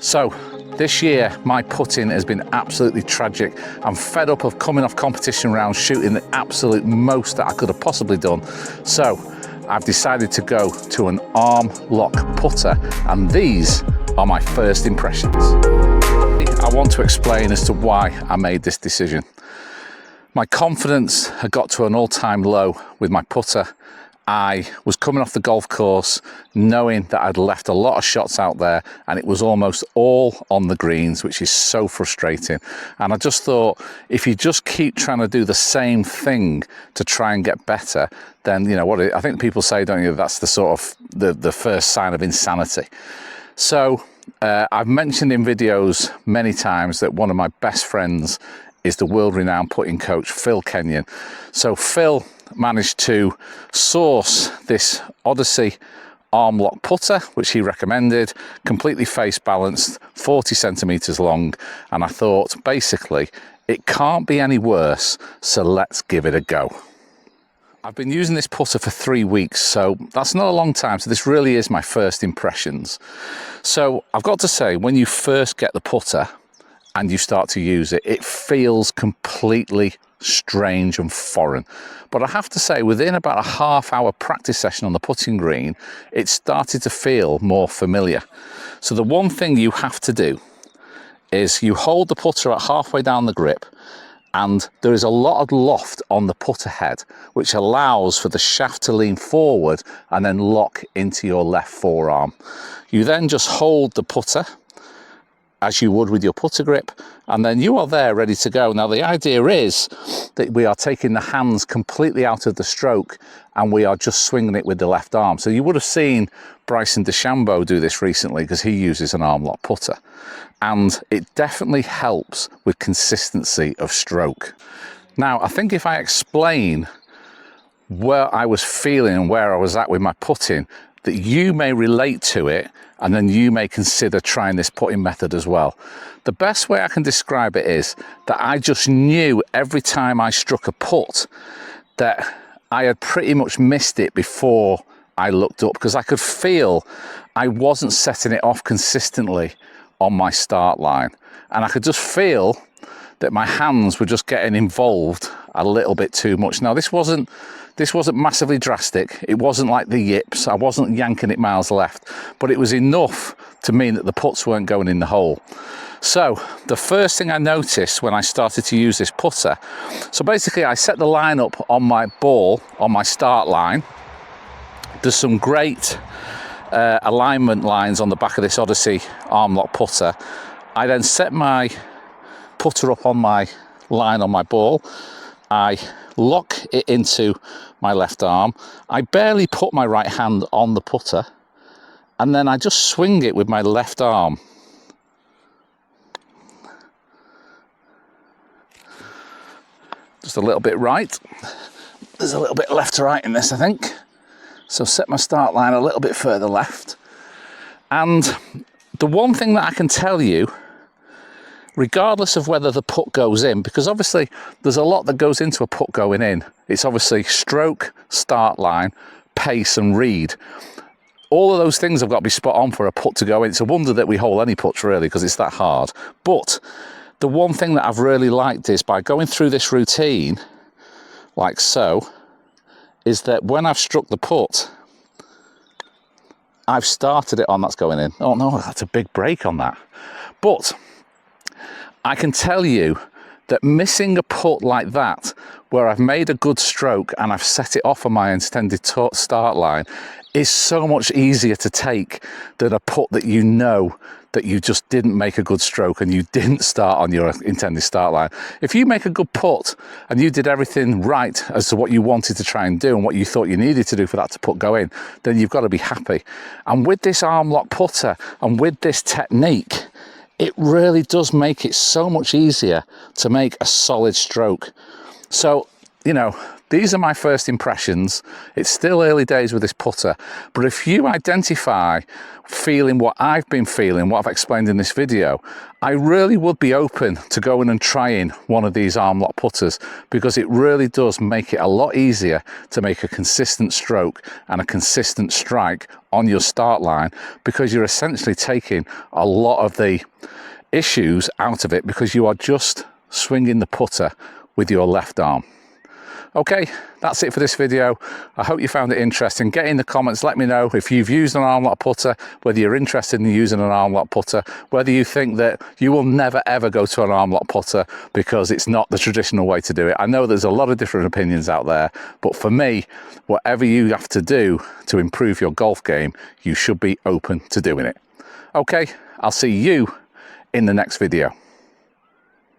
So this year my putting has been absolutely tragic. I'm fed up of coming off competition rounds shooting the absolute most that I could have possibly done. So I've decided to go to an Armlock putter, and these are my first impressions. I want to explain as to why I made this decision. My confidence had got to an all-time low with my putter. I was coming off the golf course knowing that I'd left a lot of shots out there and it was almost all on the greens, which is so frustrating. And I just thought, if you just keep trying to do the same thing to try and get better, then, you know, I think people say, don't you, that's the sort of the first sign of insanity. So I've mentioned in videos many times that one of my best friends is the world-renowned putting coach, Phil Kenyon. So Phil managed to source this Odyssey Armlock putter, which he recommended, completely face balanced, 40 centimeters long. And I thought, basically, it can't be any worse, so let's give it a go. I've been using this putter for 3 weeks, so that's not a long time. So this really is my first impressions. So I've got to say, when you first get the putter and you start to use it, it feels completely strange and foreign. But I have to say, within about a half-hour practice session on the putting green, it started to feel more familiar. So the one thing you have to do is you hold the putter at halfway down the grip, and there is a lot of loft on the putter head, which allows for the shaft to lean forward and then lock into your left forearm. You then just hold the putter as you would with your putter grip, and then you are there ready to go. Now the idea is that we are taking the hands completely out of the stroke and we are just swinging it with the left arm. So you would have seen Bryson Dechambeau do this recently because he uses an Armlock putter, and it definitely helps with consistency of stroke. Now I think if I explain where I was feeling and where I was at with my putting, that you may relate to it, and then you may consider trying this putting method as well. The best way I can describe it is that I just knew every time I struck a putt that I had pretty much missed it before I looked up, because I could feel I wasn't setting it off consistently on my start line. And I could just feel that my hands were just getting involved a little bit too much. Now this wasn't massively drastic. It wasn't like the yips. I wasn't yanking it miles left, but it was enough to mean that the putts weren't going in the hole. So the first thing I noticed when I started to use this putter, so basically I set the line up on my ball, on my start line. There's some great alignment lines on the back of this Odyssey Armlock putter. I then set my putter up on my line on my ball. I lock it into my left arm. I barely put my right hand on the putter, and then I just swing it with my left arm. Just a little bit right. There's a little bit left to right in this, I think. So set my start line a little bit further left. And the one thing that I can tell you, regardless of whether the putt goes in, because obviously there's a lot that goes into a putt going in. It's obviously stroke, start line, pace and read. All of those things have got to be spot on for a putt to go in. It's a wonder that we hole any putts really, because it's that hard. But the one thing that I've really liked is by going through this routine, like so, is that when I've struck the putt, I've started it on, that's going in. Oh no, that's a big break on that. But I can tell you that missing a putt like that, where I've made a good stroke and I've set it off on my intended start line, is so much easier to take than a putt that you know that you just didn't make a good stroke and you didn't start on your intended start line. If you make a good putt and you did everything right as to what you wanted to try and do and what you thought you needed to do for that to putt go in, then you've got to be happy. And with this Armlock putter and with this technique, it really does make it so much easier to make a solid stroke. So, you know, These are my first impressions. It's still early days with this putter, but if you identify feeling what I've been feeling, what I've explained in this video, I really would be open to going and trying one of these Armlock putters, because it really does make it a lot easier to make a consistent stroke and a consistent strike on your start line, because you're essentially taking a lot of the issues out of it, because you are just swinging the putter with your left arm. Okay, that's it for this video. I hope you found it interesting. Get in the comments, let me know if you've used an Armlock putter, whether you're interested in using an Armlock putter, whether you think that you will never ever go to an Armlock putter because it's not the traditional way to do it. I know there's a lot of different opinions out there, but for me, whatever you have to do to improve your golf game, you should be open to doing it. Okay, I'll see you in the next video.